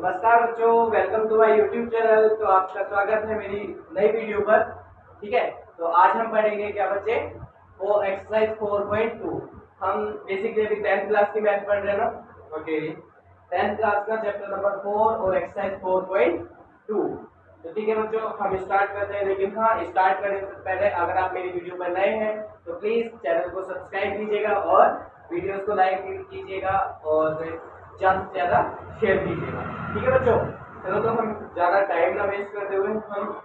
नमस्कार बच्चों, welcome to my YouTube channel. तो आपका स्वागत है मेरी नई वीडियो पर। ठीक है, तो आज हम पढ़ेंगे क्या बच्चे, वो एक्सरसाइज 4.2। हम बेसिकली अभी 10th क्लास की मैथ पढ़ रहे हैं ना। ओके, 10th क्लास का चैप्टर नंबर 4 और एक्सरसाइज 4.2। तो ठीक है बच्चों, हम स्टार्ट करते हैं। लेकिन हाँ, स्टार्ट करने से पहले अगर आप मेरी वीडियो पर नए हैं तो प्लीज चैनल को सब्सक्राइब कीजिएगा और वीडियोस को लाइक कीजिएगा और ज्यादा से ज्यादा शेयर कीजिएगा। ठीक है बच्चों, चलो तो हम ज्यादा टाइम ना वेस्ट करते हुए हम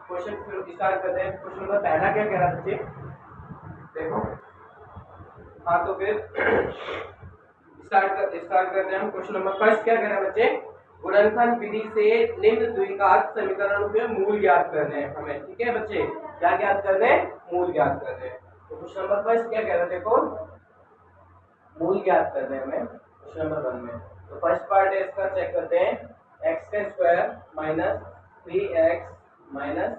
क्वेश्चन स्टार्ट करते हैं। क्वेश्चन नंबर पहला क्या कह रहा था बच्चे, देखो। हाँ तो फिर स्टार्ट करते हैं हम। क्वेश्चन नंबर फर्स्ट क्या कह रहा है बच्चे, गुणनफल विधि से निम्न द्विघात समीकरणों के मूल ज्ञात करने हैं हमें। ठीक है बच्चे, क्या ज्ञात करने हैं, मूल ज्ञात करने हैं। तो क्वेश्चन नंबर फर्स्ट क्या कह रहा है, देखो मूल ज्ञात करने हैं हमें क्वेश्चन नंबर 1 में। तो फर्स्ट पार्ट है इसका, चेक करते हैं। एक्स का square minus 3x minus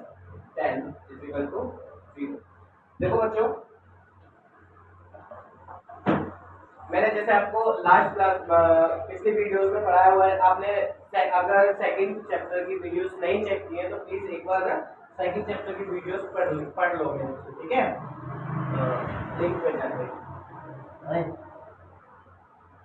10 is equal to 0। देखो बच्चों, मैंने जैसे आपको लास्ट क्लास पिछली वीडियोस में पढ़ाया हुआ है। आपने अगर सेकंड चैप्टर की वीडियोस नहीं चेक की है तो प्लीज एक बार ना सेकंड चैप्टर की वीडियोस पढ़ लो मेरे से। ठीक है, लिंक पे जाके।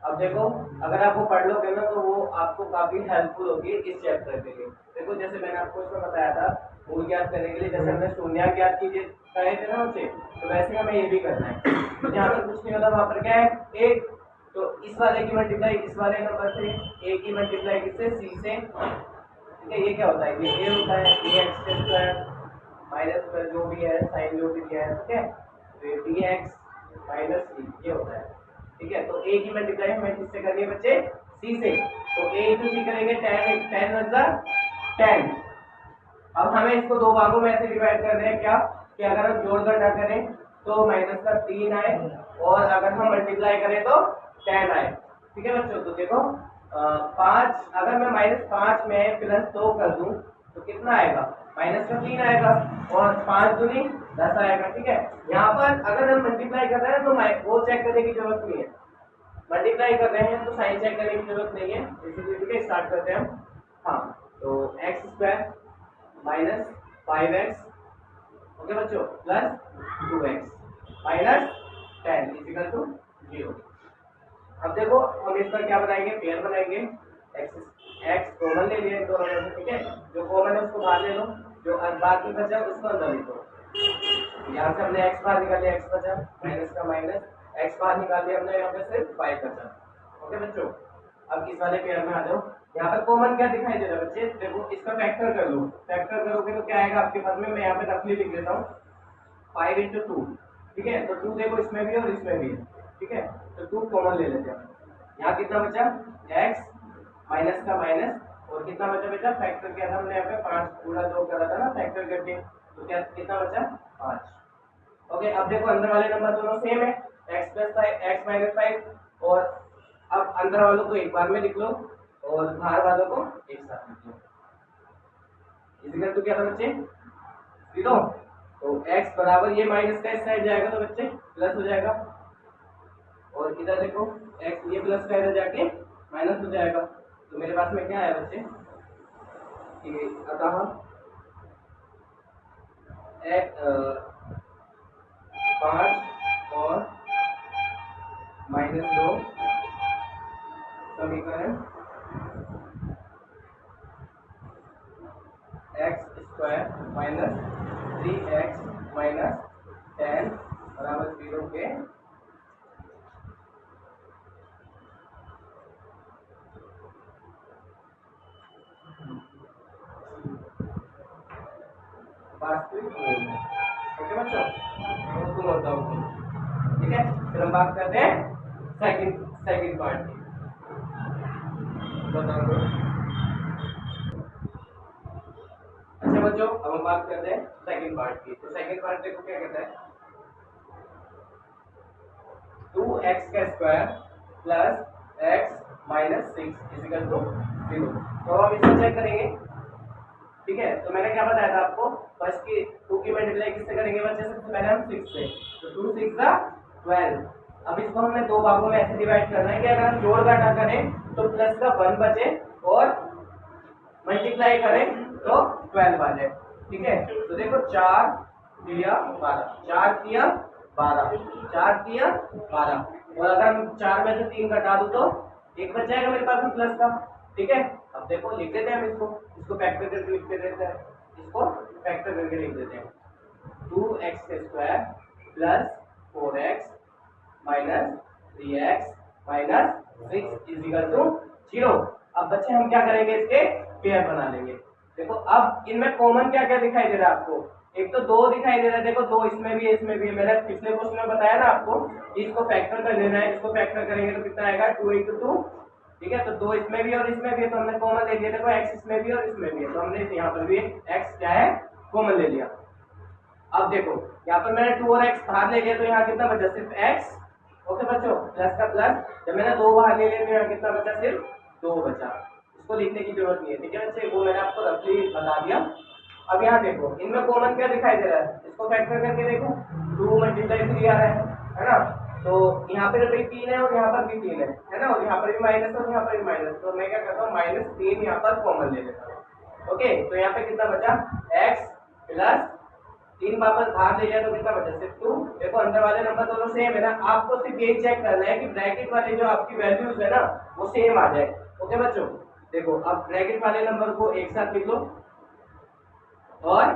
अब देखो, अगर आप वो पढ़ लोगे ना तो वो आपको काफी हेल्पफुल होगी इस चैप्टर के लिए। देखो जैसे मैंने आपको इसमें बताया था मूल ज्ञात करने के लिए, जैसे हमने शून्य ज्ञात कीजिए कहे थे ना बच्चे, तो वैसे हमें ये भी करना है। तो यहाँ पर कुछ नहीं होता, वहां पर क्या है, एक। तो इस वाले की मल्टीप्लाई इस वाले नंबर से, ए की मल्टीप्लाई किससे, सी से। ठीक है, ये क्या होता है, ये होता है ए एक्स स्क्वायर माइनस जो भी है साइन जो भी दिया है। ठीक है, तो ये डी एक्स माइनस सी ये होता है। ठीक है, तो a की मल्टीप्लाई हमें किससे करनी है बच्चे, c से। तो a into c करेंगे 10 मतलब 10। अब हमें इसको दो भागों में ऐसे डिवाइड कर रहे हैं क्या, कि अगर हम जोड़ घटा करें तो माइनस का 3 आए और अगर हम मल्टीप्लाई करें तो 10 आए। ठीक है बच्चों, तो देखो 5, अगर मैं -5 में +2 कर दूं तो कितना आएगा, -3 आएगा और 5 दूनी 10 आएगा। ठीक है, यहाँ पर अगर हम मल्टीप्लाई कर रहे हैं तो वो चेक करने की जरूरत नहीं है, मल्टीप्लाई कर रहे हैं तो साइन चेक करने की जरूरत नहीं है इसीलिए। ठीक है, स्टार्ट करते हैं हम। हाँ, तो X square minus 5x, okay बच्चों, plus 2x minus 10 is equal to 0। अब देखो हम इस पर क्या बनाएंगे, पेयर बनाएंगे। एक्स कॉमन ले लिए दोनों में से। ठीक है, जो कॉमन है उसको बाहर ले लो, जो बाकी बचा उसको अंदर लिखो। यहाँ से हमने एक्स बाहर निकाल लिया, एक्स बचा, माइनस का माइनस, एक्स बाहर निकाल लिया हमने, यहाँ पे सिर्फ 5 बचा। ओके बच्चों, अब इस वाले पेयर में आ जाओ। यहाँ पर कॉमन क्या दिखाई दे रहा है बच्चे, देखो इसका फैक्टर कर लो। फैक्टर करोगे तो क्या आएगा आपके पास में, मैं यहाँ पे रफली लिख देता हूँ 5 into 2। ठीक है, तो 2 देखो इसमें भी और इसमें भी। ठीक है, तो 2 कॉमन ले लेते हैं। यहाँ कितना बचा, x माइनस का माइनस और कितना बचा, फैक्टर किया था हमने यहाँ पे 5 पूरा जो करा था ना फैक्टर करके, तो क्या कितना बचा 5। ओके, अब देखो अंदर वाले नंबर दोनों सेम है, x प्लस 5 x माइनस 5। और अब अंदर वालों को एक बार में लिख लो और बाहर वालों को एक साथ लिख लो। इसी तो क्या था बच्चे, 0। तो x बराबर ये माइनस का इस साइड जाएगा तो बच्चे प्लस हो जाएगा, और इधर देखो x ये प्लस का इधर जाके माइनस हो जाएगा। तो मेरे पास में क्या है बच्चे, कि अतः -5 और -2 समीकरण x square minus 3x minus 10 बराबर 0 के वास्तविक मूल है। ओके बच्चों, उसको बोलता हूँ। ठीक है, फिर हम बात करते हैं सेकंड पार्ट की। बताओ। अच्छा बच्चों, अब हम बात करते हैं सेकंड पार्ट की। तो सेकंड पार्ट देखो क्या कहता है, 2x का square plus x minus 6 is equal to 0। तो हम इसको चेक करेंगे। ठीक है, तो मैंने क्या बताया था आपको, फर्स्ट की 2 की मल्टीप्लाई किससे करेंगे बच्चे, सबसे पहले हम 6 से। तो 2 6 12। अब इसको हमने दो भागों में ऐसे डिवाइड करना है कि अगर हम जोड़ घटा करें तो प्लस का 1 बचे और मल्टीप्लाई करें तो 12 आ जाए। ठीक है, तो देखो 4 दिया 12, 4 दिया 12, 4 दिया 12, और अगर हम 4 में से 3 घटा दूं तो 1 बच जाएगा मेरे पास में प्लस का। ठीक है, अब देखो लिख देते हैं हम इसको फैक्टर करके लिख देते हैं, इसको फैक्टर करके लिख देते हैं। 2x² plus 4x minus 3x minus 6 is equal to 0। अब बच्चे हम क्या करेंगे, इसके पेयर बना लेंगे। देखो अब इनमें कॉमन क्या क्या दिखाई दे रहा है आपको, एक तो 2 दिखाई दे रहा है, देखो 2 इसमें भी है इसमें भी है। मैंने पिछले क्वेश्चन में बताया ना आपको, इसको फैक्टर कर लेना है, इसको फैक्टर करेंगे तो कितना आएगा 2 × 2। ठीक है, तो 2 इसमें भी और इसमें भी है, तो हमने कॉमन ले लिया। देखो x इसमें भी और इसमें भी है, तो हमने यहाँ पर भी x क्या है कॉमन ले लिया। अब देखो यहाँ पर मैंने 2 और x बाहर ले लिया, तो यहाँ कितना बचा, सिर्फ x। ओके बच्चों, प्लस का प्लस, जब मैंने 2 बाहर ले लिया तो यहाँ कितना बचा, सिर्फ 2 बचा। इसको लिखने की जरूरत नहीं है। ठीक है बच्चे, वो मैंने आपको रफली बता दिया। अब यहाँ देखो इनमें कॉमन क्या दिखाई दे रहा है, इसको फैक्टर करके देखो, 2 × 3 आ रहा है ना। तो यहाँ पर भी 3 है और यहाँ पर भी 3 है ना, और यहाँ पर भी माइनस और यहाँ पर भी माइनस, तो मैं क्या करता हूँ -3 यहाँ पर कॉमन ले लेता हूँ। ओके, तो यहाँ पे कितना बचा, x प्लस 3 वापस बाहर ले लिया तो कितना बचा, सिर्फ 2। देखो अंदर वाले नंबर दोनों सेम है ना, आपको सिर्फ ये चेक करना है कि ब्रैकेट वाले जो आपकी वैल्यूज है ना वो सेम आ जाए। ओके बच्चों, देखो अब ब्रैकेट वाले नंबर को एक साथ लिख लो और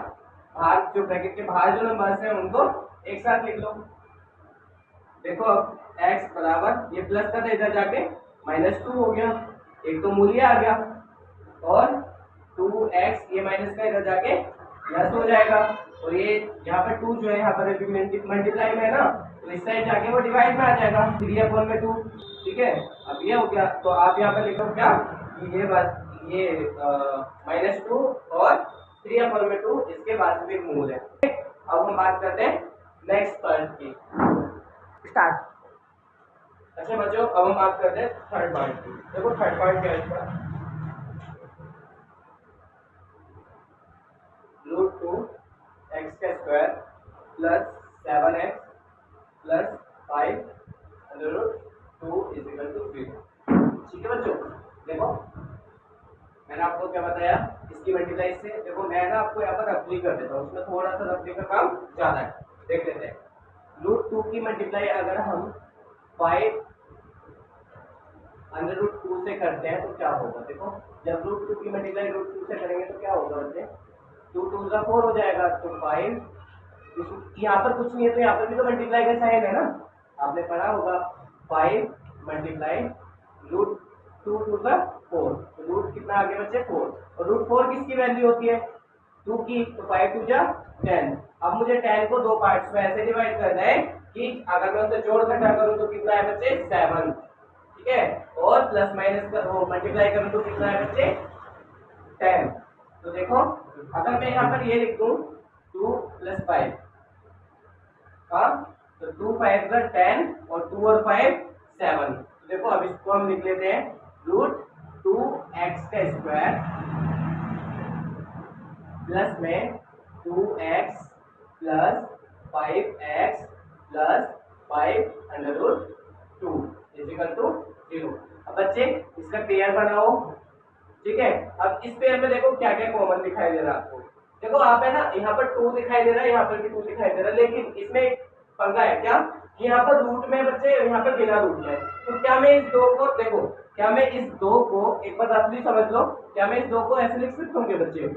बाहर जो ब्रैकेट के बाहर जो नंबर्स हैं उनको एक साथ लिख लो। देखो अब x बराबर ये प्लस का था, इधर जाके -2 हो गया, एक तो मूल्य आ गया, और 2x ये माइनस का इधर जाके प्लस हो जाएगा, और ये यहाँ पर 2 जो है यहाँ पर मल्टीप्लाई में है ना, तो इस साइड जाके वो डिवाइड में आ जाएगा 3/2। ठीक है, अब ये हो गया, तो आप यहाँ पर लिखो क्या, ये बात ये -2 और 3/2 इसके वास्तविक मूल है। अब हम बात करते हैं नेक्स्ट पार्ट की, स्टार्ट। अच्छा बच्चों, अब हम बात करते हैं थर्ड पार्ट की। देखो थर्ड पार्ट क्या है इसका, √2x² plus 7x plus 5√2 is equal to 0। ठीक है बच्चों, देखो मैंने आपको क्या बताया, इसकी मल्टीप्लाई से, देखो मैं ना आपको यहाँ पर रफली कर देता हूँ, उसमें थोड़ा सा रफली का काम ज्यादा है, देख लेते हैं। √2 की मल्टीप्लाई अगर हम 5√2 से करते हैं तो क्या होगा, देखो जब √2 की मल्टीप्लाई √2 से करेंगे तो क्या होगा बच्चे, 2 × 2 = 4 हो जाएगा, तो 5, यहाँ पर कुछ नहीं है तो यहाँ पर भी तो मल्टीप्लाई का साइन है ना, आपने पढ़ा होगा 5 मल्टीप्लाई √2 × 4, तो रूट कितना आ गया बच्चे 4, और √4 किसकी वैल्यू होती है 2 की, तो 5 × 2 = 10। अब मुझे 10 को 2 पार्ट्स में ऐसे डिवाइड करना है कि अगर मैं उसे जोड़ घटा करूं तो कितना है बच्चे 7। ठीक है, और प्लस माइनस वो मल्टीप्लाई करूं तो कितना है बच्चे 10। तो देखो अगर मैं यहाँ पर ये लिख दूं 2 + 5, हाँ तो 2 × 5 = 10 और 2 और 5 7। तो देखो अब इसको हम लिख लेते हैं √2x² प्लस में 2x plus 5x plus 5√2 is equal to 0। अब बच्चे इसका पेयर बनाओ। ठीक है, अब इस पेयर में देखो क्या क्या कॉमन दिखाई दे रहा है आपको। देखो आप है ना, यहाँ पर 2 दिखाई दे रहा है, यहाँ पर भी 2 दिखाई दे रहा है, लेकिन इसमें एक पंगा है क्या कि यहाँ पर रूट में बच्चे, यहाँ पर बिना रूट में, तो क्या मैं इस 2 को, देखो क्या मैं इस 2 को एक बार रफली समझ लो, क्या मैं इस 2 को ऐसे लिख सकता हूँ बच्चे,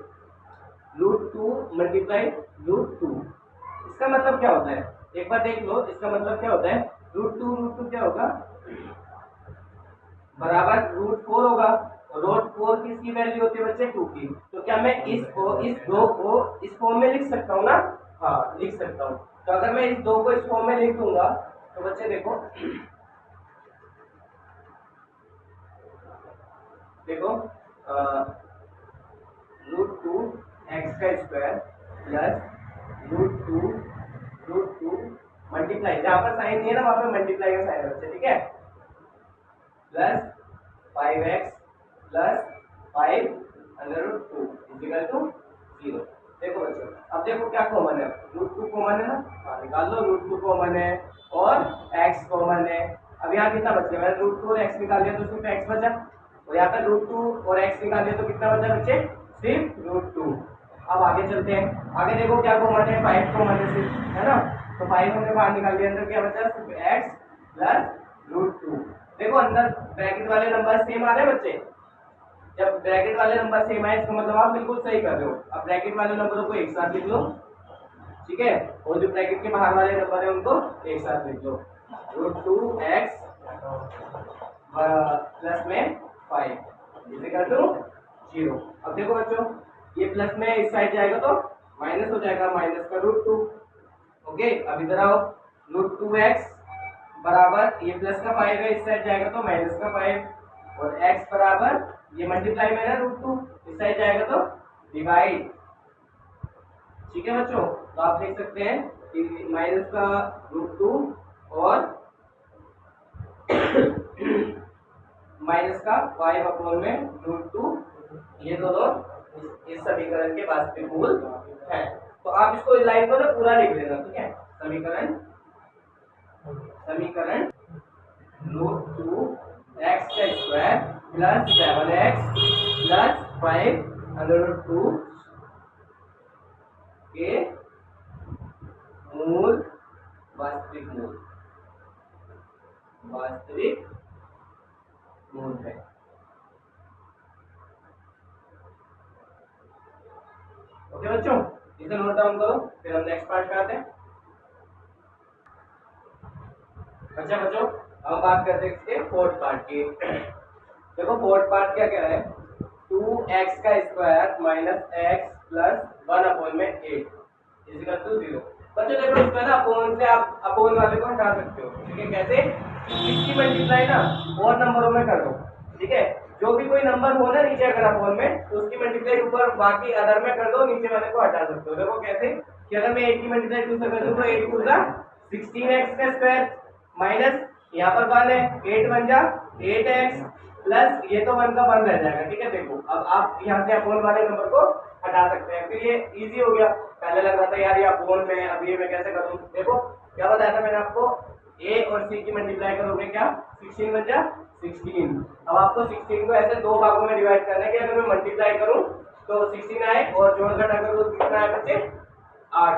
√2 मल्टीप्लाई √2। इसका मतलब क्या होता है, एक बार देख लो, इसका मतलब क्या होता है, √2 क्या होगा बराबर √4 होगा, और √4 किसकी वैल्यू होती है बच्चे 2 की। तो क्या मैं इसको, इस 2 को इस फॉर्म में लिख सकता हूँ ना, हाँ लिख सकता हूँ। तो अगर मैं इस 2 को इस फॉर्म में लिख दूंगा तो बच्चे देखो √2x² प्लस √2 मल्टीप्लाई, जहां पर साइन नहीं है ना वहां पर मल्टीप्लाई का साइन है बच्चे। ठीक है, plus 5x plus 5√2 is equal to 0। देखो बच्चों अब देखो क्या कॉमन है, √2 कॉमन है ना, हाँ निकाल लो, √2 कॉमन है और x कॉमन है। अब यहाँ कितना बच गया, मैंने √2 और x निकाल लिया तो सिर्फ x बचा। और यहाँ पे √2 और x निकाल दिया तो कितना बचा बच्चे, सिर्फ √2। अब आगे चलते हैं, आगे देखो क्या कॉमन है, 5 कॉमन है सिर्फ, है ना, तो 5 हमने बाहर निकाल दिया, अंदर क्या बचा, सिर्फ x प्लस √2। देखो अंदर ब्रैकेट वाले नंबर सेम आ रहे हैं बच्चे, जब ब्रैकेट वाले नंबर सेम आए इसका मतलब आप बिल्कुल सही कर रहे हो। अब ब्रैकेट वाले नंबरों को एक साथ लिख लो, ठीक है, और जो ब्रैकेट के बाहर वाले नंबर है उनको एक साथ लिख लो, √2x प्लस में 5 इक्वल टू 0। अब देखो बच्चों, ये प्लस में इस साइड जाएगा तो माइनस हो जाएगा, माइनस का √2। ओके, अब इधर आओ, √2x बराबर, ये प्लस का 5 है, इस साइड जाएगा तो माइनस का 5, और x बराबर, ये मल्टीप्लाई में है √2, इस साइड जाएगा तो डिवाइड। ठीक है बच्चों, तो आप देख सकते हैं कि माइनस का √2 और माइनस का 5 में √2, ये दोनों इस समीकरण के वास्तविक मूल है। तो आप इसको इस लाइन को ना पूरा लिख लेना, ठीक है, समीकरण √2x का स्क्वायर प्लस 7x प्लस 5 √2 के मूल, वास्तविक मूल है। ओके बच्चों, इसे नोट डाउन करो, फिर हम नेक्स्ट पार्ट करते हैं। अच्छा बच्चों, अब बात करते हैं इसके फोर्थ पार्ट की। देखो फोर्थ पार्ट क्या कह रहा है, 2x का square minus x plus 1/8 equal to 0। बच्चों देखो इसमें ना अपोन से आप अपोन वाले को हटा सकते हो, ठीक है, कैसे, इसकी मल्टीप्लाई ना और नंबरों में कर दो, ठीक है, जो भी कोई नंबर हो ना नीचे अगर अपोन में, तो उसकी मल्टीप्लाई ऊपर बाकी अदर में कर दो, नीचे वाले को हटा सकते हो। देखो कैसे, कि अगर मैं 8 की मल्टीप्लाई 2 से कर दूं तो 8 × 16x का स्क्वायर माइनस यहाँ पर 1 है, 8 बन जा 8x प्लस ये तो 1 का 1 रह जाएगा, ठीक है। देखो अब आप यहाँ से अपोन वाले नंबर को हटा सकते हैं, फिर ये इजी हो गया। पहले लग रहा था यार ये अपोन में, अब ये मैं कैसे करूँ। देखो क्या बताया था मैंने आपको, a और c की मल्टीप्लाई करोगे क्या, 16 बन जा 16। अब आपको 16 को ऐसे दो भागों में डिवाइड करना है कि अगर मैं मल्टीप्लाई करूँ तो 16 आए और जोड़ घटा करूँ तो कितना आए बच्चे, 8।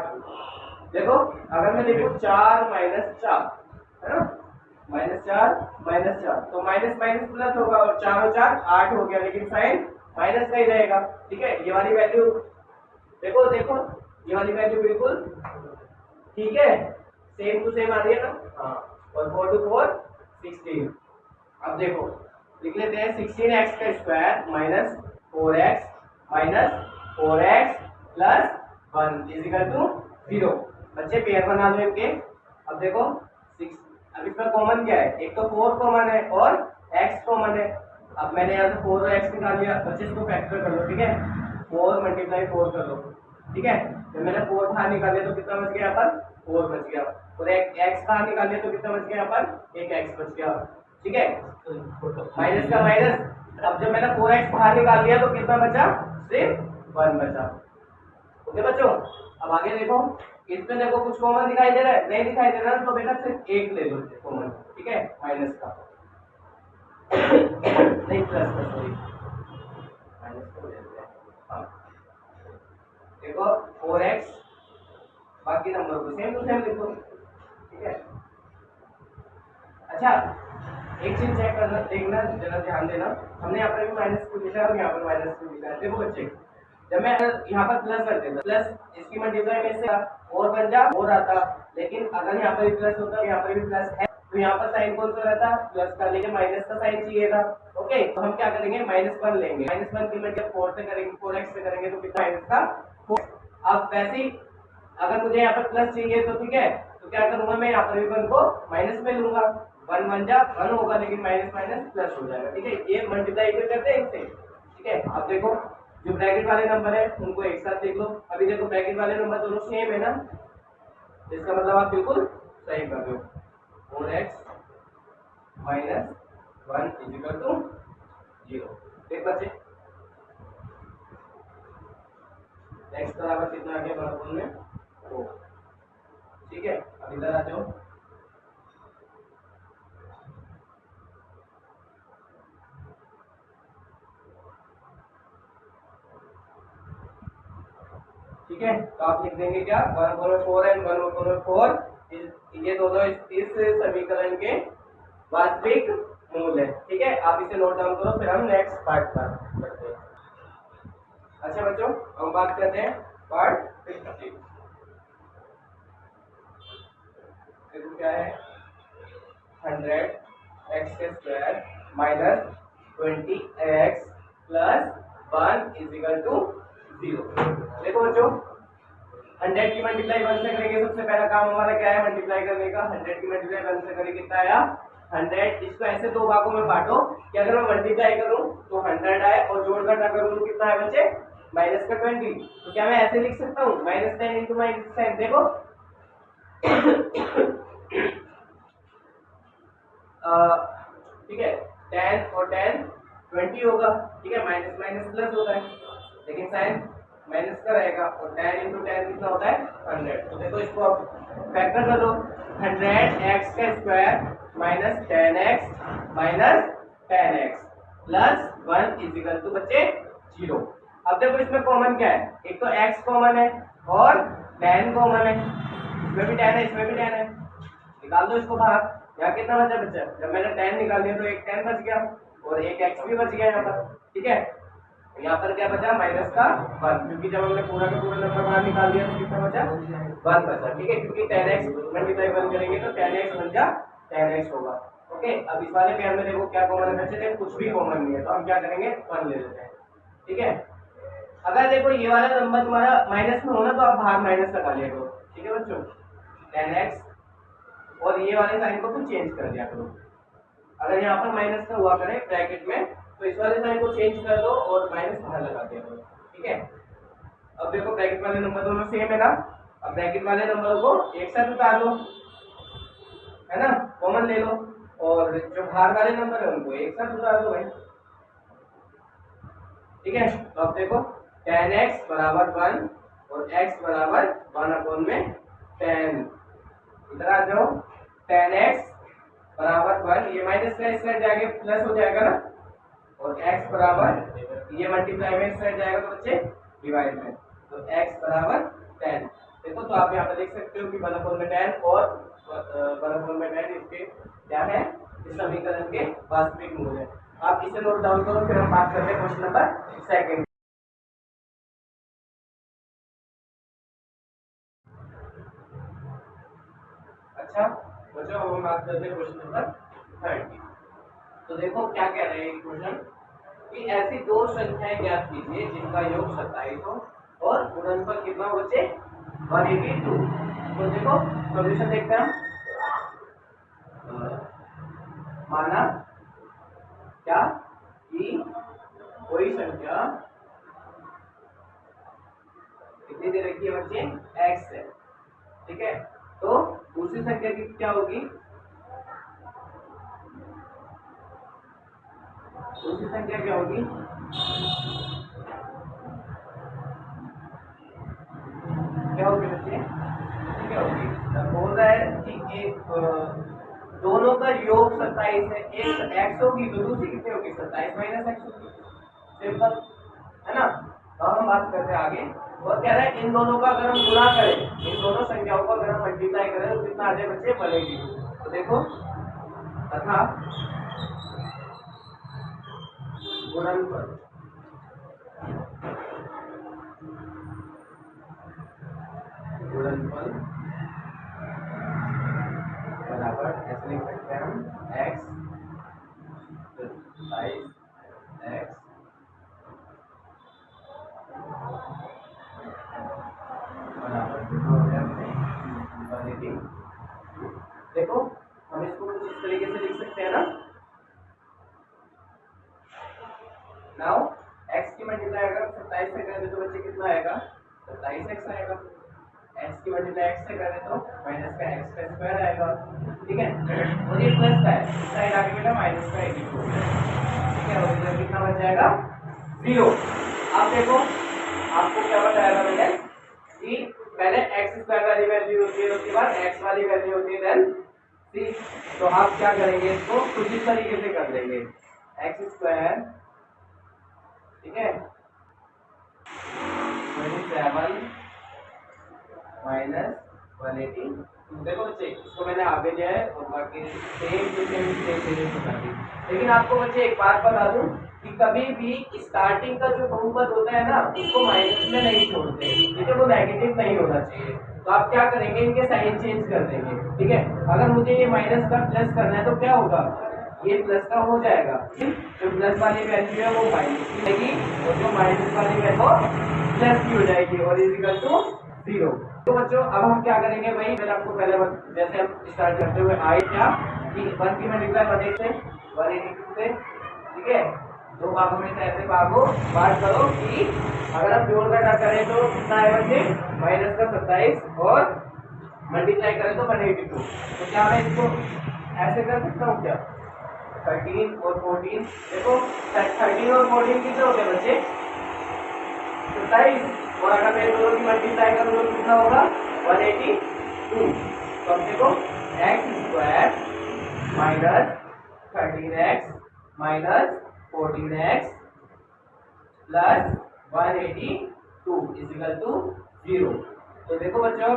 देखो अगर मैं देखूँ 4 - 4 है ना, -4 तो माइनस माइनस प्लस होगा, और 4 और 4 8 हो गया, लेकिन साइन माइनस का ही रहेगा, ठीक है। ये वाली वैल्यू देखो देखो, ये वाली वैल्यू बिल्कुल ठीक है, सेम टू सेम आ रही है ना, हाँ, और 4 × 4 16। अब देखो लिख लेते हैं 16x का square minus 4x plus 1 equal to 0। बच्चे पेयर बना लो इनके। अब देखो 6, अब इसमें कॉमन क्या है, एक तो 4 कॉमन है और x कॉमन है। अब मैंने यहाँ से 4 और x निकाल लिया, बच्चे इसको फैक्टर कर लो, ठीक है, 4 × 4 कर लो, ठीक है। जब मैंने 4 बाहर निकाल लिया तो कितना बच गया यहाँ पर, 4 बच गया, और एक x बाहर निकाल लिया तो कितना बच गया यहाँ पर, एक x बच गया, ठीक है, माइनस का माइनस। अब जब मैंने 4x बाहर निकाल लिया तो कितना बचा, सिर्फ 1 बचा। ओके बच्चों, अब आगे देखो, इसमें देखो कुछ कॉमन दिखाई दे रहा है, नहीं दिखाई दे रहा तो बेटा सिर्फ एक ले लो कॉमन, ठीक है, माइनस का नहीं प्लस का, सॉरी माइनस को ले लेते हैं। हाँ देखो 4x, बाकी नंबर को सेम टू सेम लिखो, ठीक है। अच्छा एक चीज चेक करना, देखना जरा ध्यान देना, हमने यहाँ पर भी -2 लिखा है और यहाँ पर -2 लिखा है। देखो बच्चे जब मैं यहाँ पर प्लस कर देता, प्लस इसकी मल्टीप्लाई में से और बन जा और आता, लेकिन अगर यहाँ पर भी प्लस होता यहाँ पर भी प्लस है तो यहाँ पर साइन कौन सा रहता, प्लस का, लेकिन माइनस का साइन चाहिए था। ओके, तो हम क्या करेंगे, -1 लेंगे, -1 की मल्टीप्लाई 4 से करेंगे, 4x से करेंगे तो कितना माइनस का 4। अब वैसे ही अगर मुझे यहाँ पर प्लस चाहिए तो ठीक है, तो क्या करूंगा मैं यहाँ पर भी 1 को माइनस में लूंगा, 1 1 जा 1 होगा, लेकिन माइनस माइनस प्लस हो जाएगा, ठीक है। ये मल्टीप्लाई करते हैं इनसे, ठीक है। अब देखो जो ब्रैकेट वाले नंबर है उनको एक साथ देख लो। अभी देखो ब्रैकेट वाले नंबर दोनों सेम है ना, इसका मतलब आप बिल्कुल सही कर रहे हो। 4x - 1 equal to 0। देख बच्चे x बराबर कितना आ गया बराबर में 4, ठीक है। अब इधर आ जाओ, ठीक है, तो आप लिख देंगे क्या 1/4 एंड 1/4 ये दोनों इस समीकरण के वास्तविक मूल है। ठीक है, आप इसे नोट डाउन करो, फिर हम नेक्स्ट पार्ट पर बढ़ते हैं। अच्छा बच्चों, हम बात करते हैं पार्ट 50। क्या है 100x² minus 20x plus 1 is equal to 0। देखो बच्चों, 100 की मल्टीप्लाई 1 से करेंगे, सबसे पहला काम हमारा क्या है मल्टीप्लाई करने का। 100 की मल्टीप्लाई 1 से करेंगे कितना आया 100। इसको ऐसे दो भागों में बांटो कि अगर मैं मल्टीप्लाई करूं तो 100 आए और जोड़कर ना करूं तो कितना है बच्चे माइनस का 20। तो क्या मैं ऐसे लिख सकता हूं -10 इंटू -10। देखो ठीक है, 10 और 10 20 होगा। ठीक है, माइनस माइनस प्लस होता है, लेकिन साइन माइनस का रहेगा और 10 इंटू 10 कितना होता है 100। तो देखो इसको आप फैक्टर कर लो, 100x² minus 10x minus 10x plus 1 is equal to बच्चे 0। अब देखो इसमें कॉमन क्या है, एक तो x कॉमन है और 10 कॉमन है, इसमें भी 10 है इसमें भी 10 है, निकाल दो इसको बाहर। यहाँ कितना बचा बच्चा, जब मैंने 10 निकाल दिया तो एक 10 बच गया और एक x भी बच गया यहाँ पर। ठीक है, यहाँ पर क्या बचा माइनस का 1, क्योंकि जब हमने पूरा का पूरा नंबर बाहर निकाल दिया तो कितना बचा 1 बचा। ठीक है, क्योंकि 10x मल्टीप्लाई 1 करेंगे तो 10x बन जा 10x होगा। ओके, अब इस वाले पेयर में देखो क्या कॉमन है बच्चे, कुछ भी कॉमन नहीं है, तो हम क्या करेंगे 1 ले लेते हैं। ठीक है, अगर देखो ये वाला नंबर तुम्हारा माइनस में होना तो आप बाहर माइनस लगा लिया करो। ठीक है बच्चों, 10x और ये वाले साइन को तुम चेंज कर दिया करो। अगर यहाँ पर माइनस का हुआ करे ब्रैकेट में तो इस वाले साइन को चेंज कर दो और माइनस बाहर लगा दिया करो। ठीक है, अब देखो ब्रैकेट वाले नंबर दोनों सेम है ना, अब ब्रैकेट वाले नंबर को एक साथ उतार लो, है ना, कॉमन ले लो, और जो बाहर वाले नंबर है उनको एक साथ उतार दो भाई। ठीक है, तो अब देखो 10x बराबर 1 और x बराबर 1/10। इधर आ जाओ, 10x बराबर 1, ये माइनस का इस साइड जाके प्लस हो जाएगा ना, और x बराबर ये मल्टीप्लाई में इस साइड जाएगा तो बच्चे डिवाइड में, तो x बराबर 10। देखो तो आप यहाँ पे देख सकते हो कि 1/10 और 1/10 इसके क्या है इस समीकरण के वास्तविक मूल है। आप इसे नोट डाउन करो, फिर हम बात करते हैं क्वेश्चन नंबर 2। अच्छा बच्चों, अब हम बात करते हैं क्वेश्चन नंबर 30। तो देखो क्या कह रहे हैं क्वेश्चन कि ऐसी दो संख्याएं ज्ञात कीजिए जिनका योग 27 हो और गुणनफल कितना हो बच्चे 182। तो देखो सॉल्यूशन देखते हैं। माना क्या कि कोई संख्या कितनी दे रखी है बच्चे x है। ठीक है, तो दूसरी संख्या की क्या होगी, दूसरी संख्या क्या होगी, क्या होगी बच्चे, क्या होगी, बोल रहा है कि एक दोनों का योग 27 है, एक x होगी तो दूसरी कितनी होगी 27 माइनस x होगी। सिंपल है ना। तो हम बात करते हैं आगे, और कह रहा है इन दोनों का अगर हम गुणा करें, इन दोनों संख्याओं को अगर हम मल्टीप्लाई करें तो कितना आ जाए बच्चे 182। तो देखो तथा गुणनफल बराबर ऐसे लिख सकते हैं हम x 27x बराबर देखो हम इसको कुछ इस तरीके से लिख सकते हैं ना। नाउ x की मल्टीप्लाई अगर 27 से करें तो बच्चे कितना आएगा 27x आएगा, x की मल्टीप्लाई x से करें तो माइनस का x का स्क्वायर आएगा। ठीक है, और ये प्लस का है इस साइड आगे बेटा माइनस का 82। ठीक है, और इधर कितना बच जाएगा 0। आप देखो आपको क्या बताया था मैंने कि पहले x स्क्वायर वाली वैल्यू होती है, उसके बाद x वाली वैल्यू होती है, देन c। तो आप क्या करेंगे इसको कुछ इस तरीके से कर देंगे x स्क्वायर, ठीक है 27 माइनस 180। देखो बच्चे इसको मैंने आगे लिया है और बाकी सेम टू सेम बता दी। लेकिन आपको बच्चे एक बात बता दूं कि कभी भी स्टार्टिंग का जो बहुपद होता है ना उसको माइनस में नहीं छोड़ते, ठीक है, वो नेगेटिव नहीं होना चाहिए। तो आप क्या करेंगे, इनके साइन चेंज कर देंगे, ठीक है। अगर मुझे ये माइनस का प्लस करना है तो क्या होगा, ये प्लस का हो जाएगा, जो प्लस वाली वैल्यू है वो माइनस की रहेगी और जो माइनस वाली वैल्यू प्लस की हो जाएगी और इज इक्वल टू 0। तो बच्चों अब हम क्या करेंगे भाई, मैंने आपको पहले जैसे हम स्टार्ट करते हुए आए क्या कि 1 की मल्टीप्लाई 1 से 182 से, ठीक है, दो भागों में से ऐसे बात करो कि अगर हम जोड़ घटा करें तो कितना है बच्चे, माइनस का 27 और मल्टीप्लाई करें तो 182। तो क्या मैं इसको ऐसे कर सकता हूँ क्या, 13 और 14, देखो 13 और 14 कितने होते हैं बच्चे, 27, और अगर मैं दोनों की मल्टीप्लाई करूँ तो कितना होगा 182। तो अब देखो x square minus 13x minus 14x plus 182 is equal to 0। तो देखो बच्चों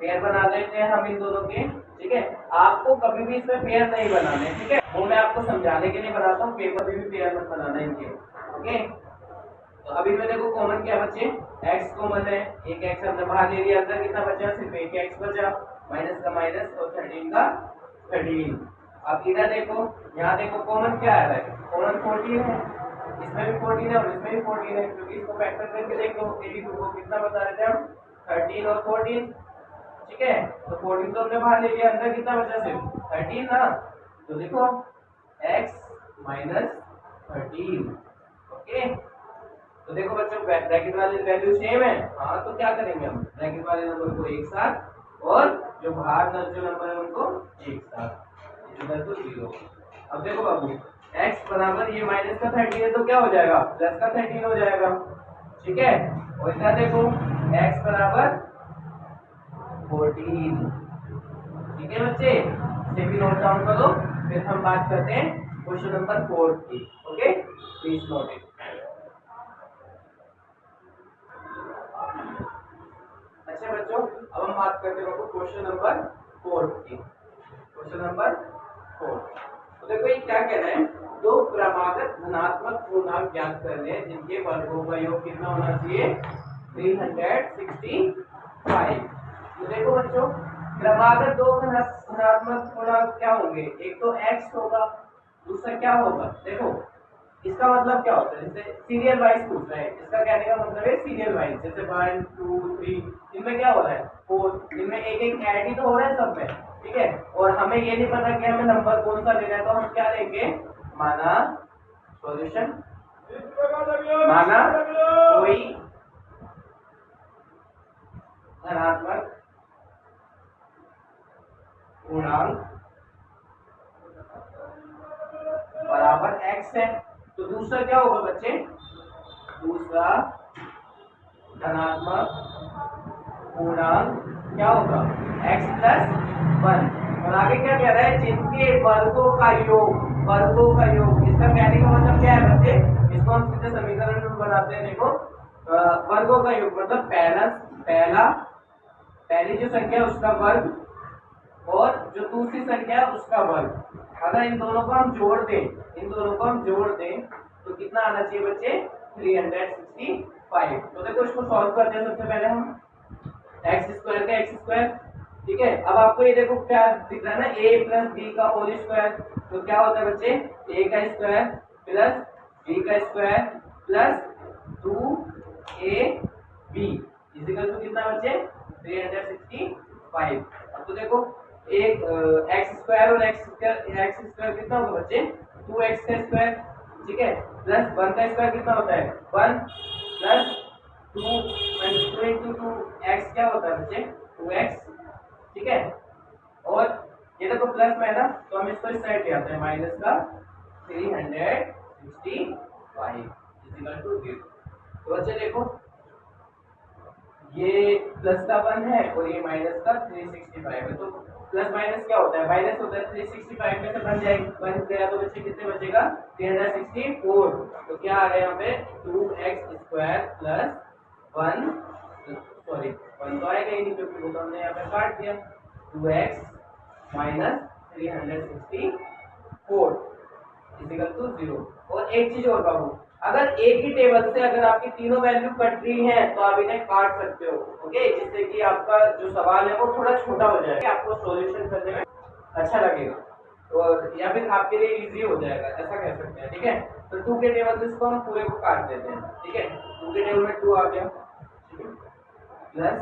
पेयर बना लेते हैं हम इन दोनों के, ठीक है। आपको कभी भी इसमें पेयर नहीं बनाने, ठीक है, वो मैं आपको समझाने के लिए बनाता हूँ, पेपर में भी पेयर मत बनाना इनके, ओके। तो अभी में देखो कॉमन क्या बच्चे, x कॉमन है, एक x हमने बाहर ले लिया, अंदर कितना बचा, सिर्फ एक x बचा, माइनस का माइनस और 13 का 13। अब इधर देखो, यहाँ देखो कॉमन क्या आ रहा है, कॉमन 14 है, इसमें भी 14 है और इसमें भी 14 है, क्योंकि इसको फैक्टर करके देखो 82 को कितना बता रहे थे हम, 13 और 14, ठीक है। तो 14 तो हमने बाहर ले लिया, अंदर कितना बचा, सिर्फ 13 ना। तो देखो x माइनस 13, ओके। तो देखो बच्चों ब्रैकेट वाले वैल्यू सेम है, हाँ, तो क्या करेंगे हम ब्रैकेट वाले नंबर को एक साथ और जो बाहर जो नंबर है उनको एक साथ, इक्वल टू 0। अब देखो बाबू x बराबर ये माइनस का 13 है तो क्या हो जाएगा, प्लस का 13 हो जाएगा, ठीक है। और इधर देखो x बराबर 14, ठीक है बच्चे, इसे भी नोट डाउन करो, फिर हम बात करते हैं क्वेश्चन नंबर 4 की, ओके, प्लीज नोट इट। अच्छा बच्चों अब हम बात करते हैं क्वेश्चन नंबर 4 की, क्वेश्चन नंबर 4। तो देखो ये क्या कह रहा है, दो क्रमागत धनात्मक पूर्णांक ज्ञात करने हैं जिनके वर्गों का योग कितना होना चाहिए, 365। तो देखो बच्चों क्रमागत दो धनात्मक पूर्णांक क्या होंगे, एक तो x होगा, दूसरा क्या होगा, देखो इसका मतलब क्या होता है, जैसे सीरियल वाइज पूछ रहा है, इसका कहने का मतलब है सीरियल वाइज, जैसे 1 2 3, इनमें क्या हो रहा है 4, इनमें एक एक ऐड ही तो हो रहा है सब में, ठीक है। और हमें ये नहीं पता कि हमें नंबर कौन सा लेना है, तो हम क्या लेंगे, माना सॉल्यूशन, माना कोई धनात्मक पूर्णांक बराबर x है। तो दूसरा क्या होगा बच्चे, दूसरा धनात्मक पूर्णांक क्या होगा, x प्लस 1। और आगे क्या कह रहा है, जिनके वर्गों का योग, वर्गों का योग, इसका कहने का मतलब क्या है बच्चे, इसको हम सीधे समीकरण में बनाते हैं। देखो वर्गों का योग मतलब पहली जो संख्या है उसका वर्ग और जो दूसरी संख्या है उसका वर्ग, अगर इन दोनों को हम जोड़ दें, इन दोनों को हम जोड़ दें तो कितना आना चाहिए बच्चे, 365। तो देखो इसको सॉल्व करते हैं, सबसे पहले हम x स्क्वायर का x स्क्वायर, ठीक है। अब आपको ये देखो क्या दिख रहा है ना, a प्लस b का होल स्क्वायर, तो क्या होता है बच्चे, a का स्क्वायर प्लस b का square plus 2ab equal to कितना बच्चे, 365। अब तो देखो एक x स्क्वायर और x स्क्वायर कितना होगा बच्चे, 2x का स्क्वायर, ठीक है, प्लस 1 का स्क्वायर कितना होता है 1 प्लस 2 into 2 x क्या होता है बच्चे 2x, ठीक है। और ये देखो प्लस में है ना, तो हम इसको इस साइड ले आते हैं, माइनस का 365 इक्वल टू 0। तो बच्चे देखो ये प्लस का 1 है और ये माइनस का 365 है, तो प्लस माइनस क्या होता है, माइनस होता है, 365 में से बन जाएगी, बन गया तो बच्चे कितने बचेगा 364। तो क्या आ गया यहाँ पे 2x स्क्वायर प्लस 1 सॉरी 1 तो आएगा ही नहीं क्योंकि वो तो हमने यहाँ पे काट दिया। 2x minus 364 equal to 0। और एक चीज और बाबू, अगर एक ही टेबल से अगर आपकी तीनों वैल्यू कट रही हैं तो आप इन्हें काट सकते हो, ओके, जिससे कि आपका जो सवाल है वो थोड़ा छोटा हो जाएगा, आपको सॉल्यूशन करने में अच्छा लगेगा और या फिर आपके लिए इजी हो जाएगा, ऐसा कह सकते हैं। ठीक है, तो 2 के टेबल से इसको हम पूरे को काट देते हैं। ठीक है, 2 के टेबल में 2 आ गया, प्लस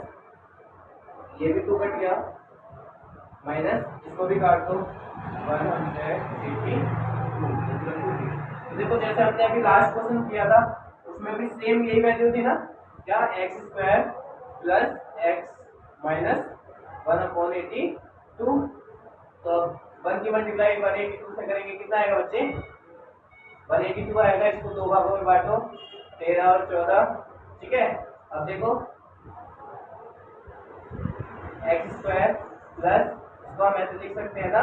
ये भी 2 कट गया, माइनस इसको भी काट दो 182। देखो जैसे हमने अभी लास्ट क्वेश्चन किया था उसमें भी सेम यही वैल्यू थी ना, क्या x square plus x minus 1/82। तो 1 की मल्टीप्लाई 182 से करेंगे, कितना आएगा बच्चे? 182 आएगा। इसको दो भागों में बांटो, 13 और 14। ठीक है, अब देखो एक्स स्क्वायर प्लस इसको हम ऐसे लिख सकते हैं ना,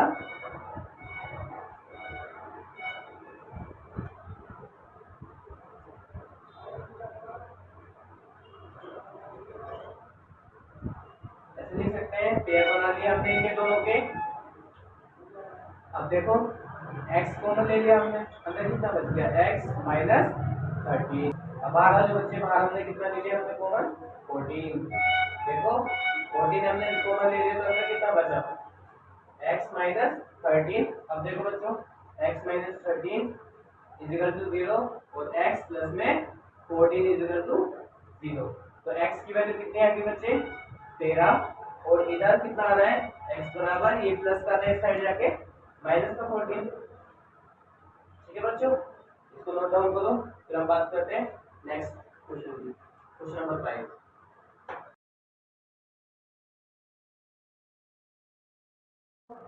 ऐसे लिख सकते हैं, पेयर बना लिया हमने इनके दोनों के। अब देखो x कॉमन ले लिया हमने, अंदर कितना बच गया? x minus 13। अब बाहर जो बच्चे बाहर हमने कितना ले लिया हमने कॉमन? 14। देखो 14 हमने कॉमन ले लिया तो अंदर कितना बचा? x minus 13। अब देखो बच्चों x minus 13 is equal to 0 और x प्लस में 14 इज इक्वल टू 0। तो x की वैल्यू कितनी आ गई बच्चे? 13। और इधर कितना आ रहा है? x बराबर ये प्लस का इस साइड जाके माइनस का 14। ठीक है बच्चों, इसको नोट डाउन करो, फिर हम बात करते हैं नेक्स्ट क्वेश्चन की, क्वेश्चन नंबर 5।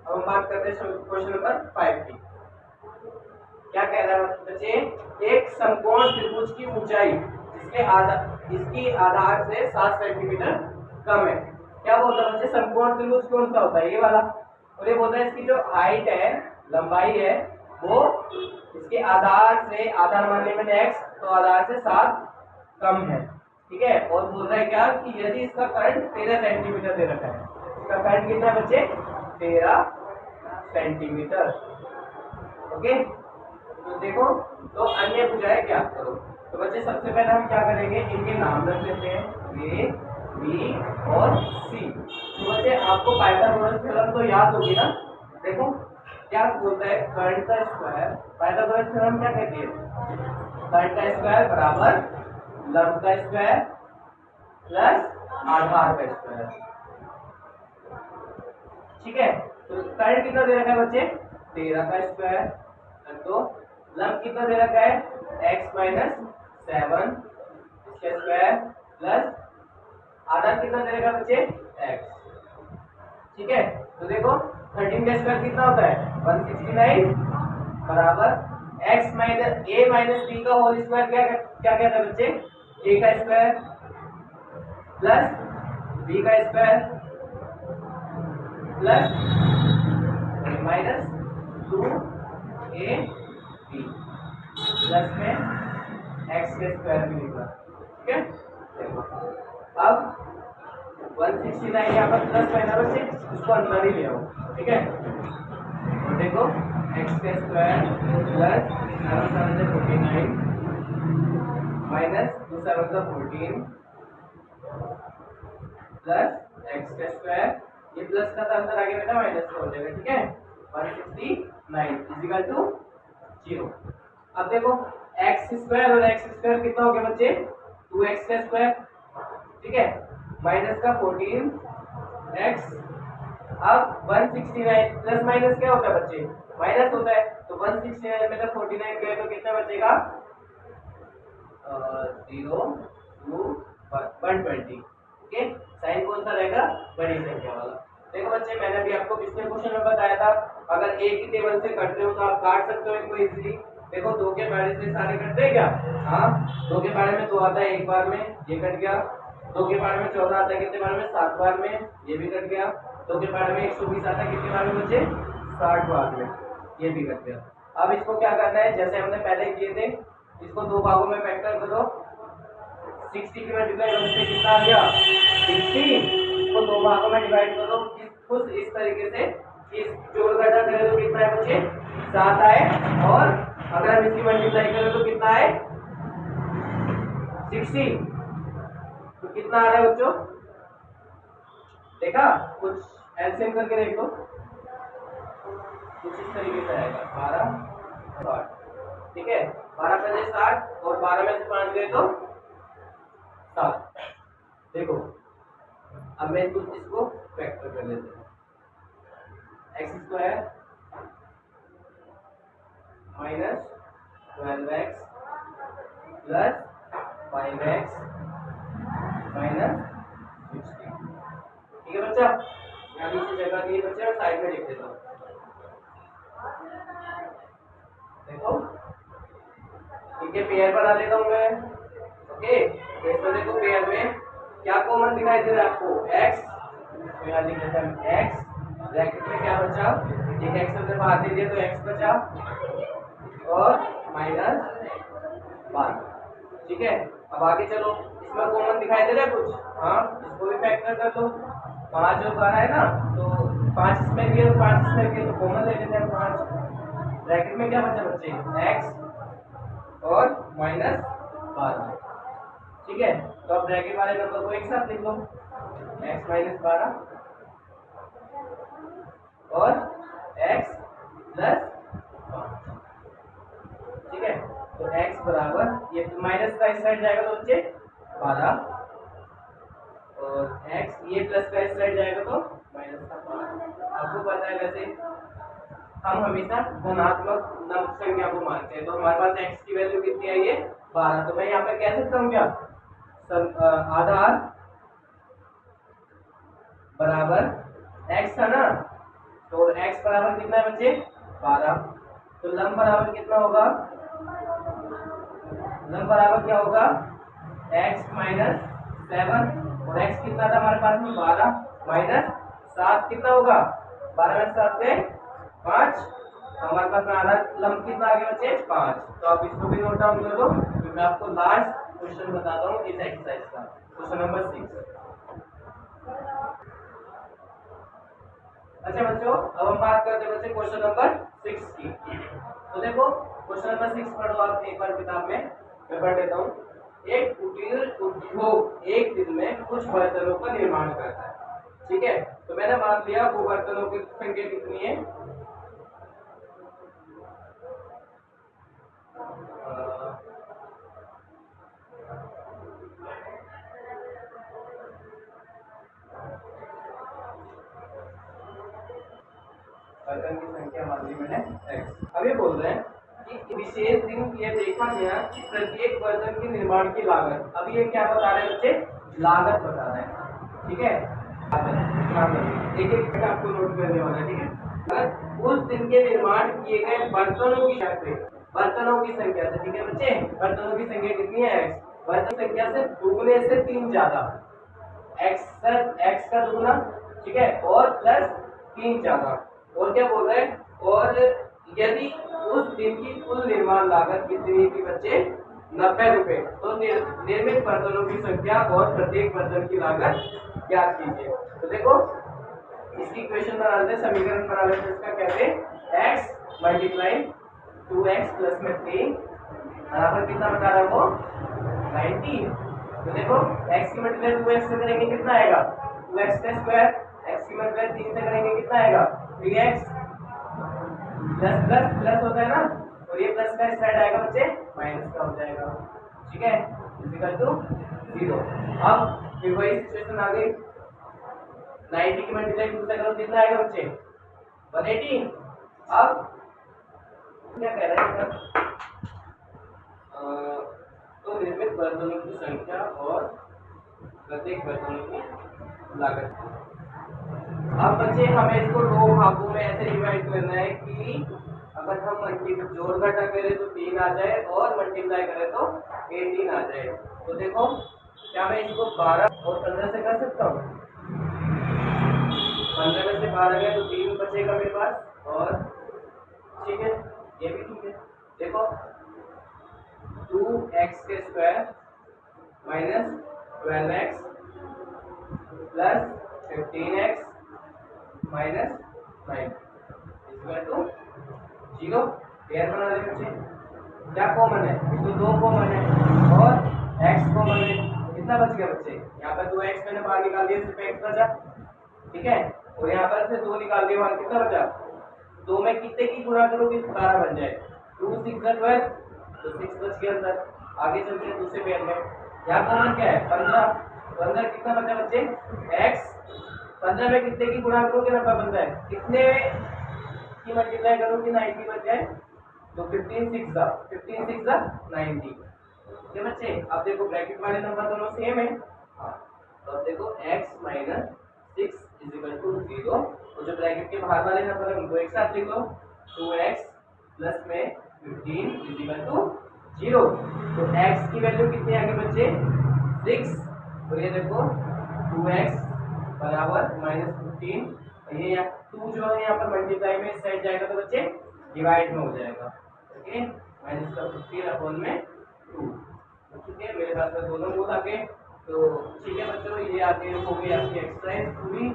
अब हम बात करते हैं क्वेश्चन नंबर 5 की। क्या कह रहा है बच्चे? एक समकोण त्रिभुज की ऊंचाई इसकी आधार से 7 सेंटीमीटर कम है। क्या बोलता है बच्चे? समकोण त्रिभुज कौन सा होता है? ये वाला। और ये बोलता है इसकी जो हाइट है, लंबाई है, वो इसके आधार से, आधार मान लिया मैंने x, तो आधार से 7 कम है। ठीक है, और बोल रहा है क्या कि यदि इसका करंट 13 सेंटीमीटर दे रखा है, इसका करंट कितना बच्चे? 13 सेंटीमीटर। ओके, तो देखो, तो अन्य भुजाएं क्या करो। तो बच्चे सबसे पहले हम क्या करेंगे, इनके नाम रख लेते हैं, ए, बी और सी। तो बच्चे आपको पाइथागोरस थ्योरम तो याद होगी ना। देखो क्या बोलता है, कर्ण का स्क्वायर, पाइथागोरस थ्योरम क्या कहती है? कर्ण का स्क्वायर बराबर लंब का स्क्वायर प्लस आधार का स्क्वायर। ठीक है, तो कर्ण कितना दे रखा है बच्चे? 13 का स्क्वायर, तो लंब कितना दे रखा है? x माइनस 7 इसका स्क्वायर प्लस आधार कितना दे रखा है बच्चे? x। ठीक है, तो देखो 13 का स्क्वायर कितना होता है? 169 बराबर x minus a minus b का होल स्क्वायर क्या कहता है बच्चे? a का स्क्वायर प्लस b का square plus minus 2ab plus में x का स्क्वायर भी निकला। ठीक है, देखो अब 169 यहाँ पर प्लस है ना बच्चे, इसको अंदर ही ले आओ। ठीक है, तो देखो x का स्क्वायर प्लस 7 से 49 माइनस 2 7 से 14 प्लस x का स्क्वायर, ये प्लस का अंदर आगे बेटा माइनस का हो जाएगा। ठीक है, 169 इज इक्वल टू 0। अब देखो x स्क्वायर और x स्क्वायर कितना हो गया बच्चे? 2x का स्क्वायर। ठीक है, माइनस का 14x। अब 169 प्लस माइनस क्या होता है बच्चे? माइनस होता है, तो 169 में से 49 गए तो कितना बचेगा? 0 2 120। ओके, साइन कौन सा रहेगा? बड़ी संख्या वाला। देखो बच्चे, मैंने अभी आपको पिछले क्वेश्चन में बताया था, अगर एक ही टेबल से कट रहे हो तो आप काट सकते हो इनको इजीली। देखो 2 के पारे से सारे कटते हैं क्या? हाँ, 2 के पारे में 2 आता है एक बार में, ये कट गया। 2 के पारे में 14 आता है कितने बार में? 7 बार में, ये भी कट गया। 2 के पारे में 120 आता है कितने बार में बच्चे? 60 बार में, ये भी कट गया। अब इसको क्या करना है, जैसे हमने पहले किए थे, इसको 2 भागों में फैक्टर करो। 60 की मल्टीप्लाई 1 से कितना आ गया 16। इसको दो भागों में डिवाइड करो कुछ इस तरीके से कि जोड़ घटा करें तो कितना है बच्चे 7 आए, और अगर हम इसकी मल्टीप्लाई करें तो कितना आए 60। तो कितना आ रहा है बच्चों, देखा? कुछ एलसीएम करके देखो, कुछ इस तरीके से आएगा 12 60। ठीक है, 12 पहले 60 और 12 में से 5 गए तो 7। देखो अब मैं इसको फैक्टर कर लेते हैं। X square minus 12x plus 5x minus 60। ठीक है बच्चा, यहाँ नीचे जगह दी बच्चे और साइड में लिख देता हूँ। देखो इनके पेयर बना लेता हूँ मैं। ओके, तो इसमें देखो पेयर में क्या कॉमन दिखाई दे रहा है आपको x, तो यहाँ लिख देता हूँ x, ब्रैकेट में क्या बचा, एक x हमने बाहर दे दिया तो x बचा और माइनस 12। ठीक है, अब आगे चलो, इसमें कॉमन दिखाई दे रहा है कुछ, हाँ इसको भी फैक्टर कर लो। 5 और 12 है ना, तो 5 इसमें दिया तो 5 इसमें दिया तो कॉमन ले लेते हैं 5। ब्रैकेट में क्या बचा बच्चे x और माइनस 12। ठीक है, तो अब ब्रैकेट वाले नंबर को एक साथ लिख लो, x माइनस 12 और x प्लस 5। ठीक है, तो x बराबर ये माइनस का इस साइड जाएगा तो बच्चे 12 और x ये प्लस का इस साइड जाएगा तो माइनस का 5। आपको पता है वैसे हम हमेशा धनात्मक नंबर संख्या को मानते हैं, तो हमारे पास x की वैल्यू कितनी आई है 12। तो मैं यहाँ पे कह सकता हूँ क्या आधार बराबर x था ना, तो x बराबर कितना है बच्चे 12, तो लंब बराबर कितना होगा, लंब बराबर क्या होगा x माइनस 7, और x कितना था हमारे पास में 12 माइनस 7 कितना होगा 12 में 7 से 5, हमारे पास में आधा लंब कितना आ गया बच्चे 5। तो आप इसको भी नोट डाउन कर लो, फिर मैं आपको लास्ट क्वेश्चन बताता हूँ इस एक्सरसाइज का, क्वेश्चन नंबर 6। अच्छा बच्चों, अब हम बात करते हैं बच्चे क्वेश्चन नंबर 6 की। तो देखो क्वेश्चन नंबर 6 पढ़ो आप एक बार किताब में, मैं पढ़ देता हूँ। एक कुटीर उद्योग एक दिन में कुछ बर्तनों का निर्माण करता है। ठीक है, तो मैंने मान लिया वो बर्तनों की संख्या कितनी है, बर्तन की संख्या मान ली मैंने x। अब ये बोल रहे हैं कि विशेष दिन ये देखा गया कि प्रत्येक बर्तन के निर्माण की लागत, अब ये क्या बता रहे हैं बच्चे, लागत बता रहे हैं। ठीक है, एक एक आपको नोट करने वाला है। ठीक है, उस दिन के निर्माण किए गए बर्तनों की संख्या से, बर्तनों की संख्या से, ठीक है बच्चे, बर्तनों की संख्या कितनी है x, बर्तन संख्या से दुगने से 3 ज्यादा, x का दुगना, ठीक है, और प्लस 3 ज्यादा। और क्या बोल रहे हैं, और यदि उस दिन की कुल निर्माण लागत कितनी थी बच्चे 90 रुपए, तो निर्मित बर्तनों की संख्या और प्रत्येक बर्तन की लागत ज्ञात कीजिए। तो देखो इसकी इक्वेशन बना लेते हैं, समीकरण बना लेते हैं। इसका कहते हैं x मल्टीप्लाई 2x प्लस में 3 बराबर कितना बता रहा है वो 19। तो देखो x की मल्टीप्लाई 2x से करेंगे कितना आएगा 2x का स्क्वायर, x की मल्टीप्लाई 3 से करेंगे कितना आएगा 3x, प्लस प्लस प्लस होता है ना, और ये प्लस का इस साइड आएगा बच्चे माइनस का हो जाएगा। ठीक है, इक्वल टू 0। अब फिर वही सिचुएशन आ गई, 90 की मल्टीप्लाई 2 से करो कितना आएगा बच्चे 180। अब क्या कह रहे हैं तो निर्मित बर्तनों की संख्या और प्रत्येक बर्तनों की लागत। अब बच्चे हमें इसको दो भागों में ऐसे डिवाइड करना है कि अगर हम मल्टीप्लाई जोड़ घटा करें तो 3 आ जाए और मल्टीप्लाई करें तो 18 आ जाए। तो देखो क्या मैं इसको 12 और 15 से कर सकता हूँ, 15 में से 12 गए तो 3 बचेगा मेरे पास, और ठीक है ये भी ठीक है। देखो 2x के square minus 12x plus 15x minus 9 equal to 0। Pair बना दे बच्चे। क्या कॉमन है? इसमें 2 कॉमन है और x कॉमन है। कितना बच गया बच्चे? यहाँ पर 2x मैंने बाहर निकाल दिया, सिर्फ x बचा, ठीक है। और यहाँ पर से 2 निकाल दिया, बाहर कितना बचा? 2 में कितने की गुणा करोगे 12 बन जाए। 2 6 12 तो 6 बच गया अंदर। आगे चलते हैं दूसरे पेयर में। यहाँ कॉमन क्या है? 15। तो अंदर कितना बचा बच्चे? x। 15 में कितने की गुणा करोगे 90 बनता है। कितने की मल्टीप्लाई करोगे 90 बन जाए। तो 15 6 90। ठीक है बच्चे। अब देखो ब्रैकेट वाले नंबर दोनों सेम है। हाँ, तो अब देखो x minus 6 is equal to 0 और जो ब्रैकेट के बाहर वाले नंबर है उनको एक साथ लिखो। 2x प्लस में 15 इज इक्वल टू 0। तो x की वैल्यू कितनी आ गई बच्चे? 6। और ये देखो 2x बराबर माइनस 15 और ये 2 जो है यहाँ पर मल्टीप्लाई में इस साइड जाएगा तो बच्चे डिवाइड में हो जाएगा। ओके, माइनस का 15 अपॉन में 2। ठीक है, मेरे पास में दोनों रूल आ गए। तो ठीक है बच्चों, ये आगे हो गई आपकी एक्सरसाइज पूरी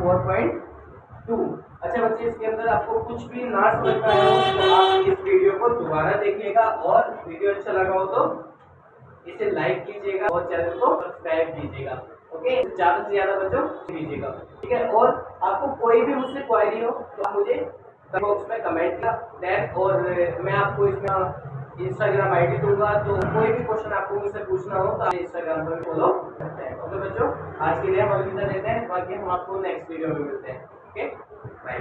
4.2। अच्छा बच्चे, इसके अंदर आपको कुछ भी ना समझ में आया हो तो आप इस वीडियो को दोबारा देखिएगा और वीडियो अच्छा लगा हो तो इसे लाइक कीजिएगा और चैनल को सब्सक्राइब कीजिएगा। ओके, ज्यादा से ज्यादा बच्चों कीजिएगा। ठीक है, और आपको कोई भी मुझसे क्वेरी हो तो आप मुझे बॉक्स में कमेंट कर और मैं आपको इसमें इंस्टाग्राम आईडी दूंगा। तो कोई भी क्वेश्चन आपको मुझसे पूछना हो तो आप इंस्टाग्राम पर फॉलो करते हैं। ओके बच्चों, आज के लिए हम अलविदा देते हैं, बाकी हम आपको नेक्स्ट वीडियो में मिलते हैं। Okay, bye.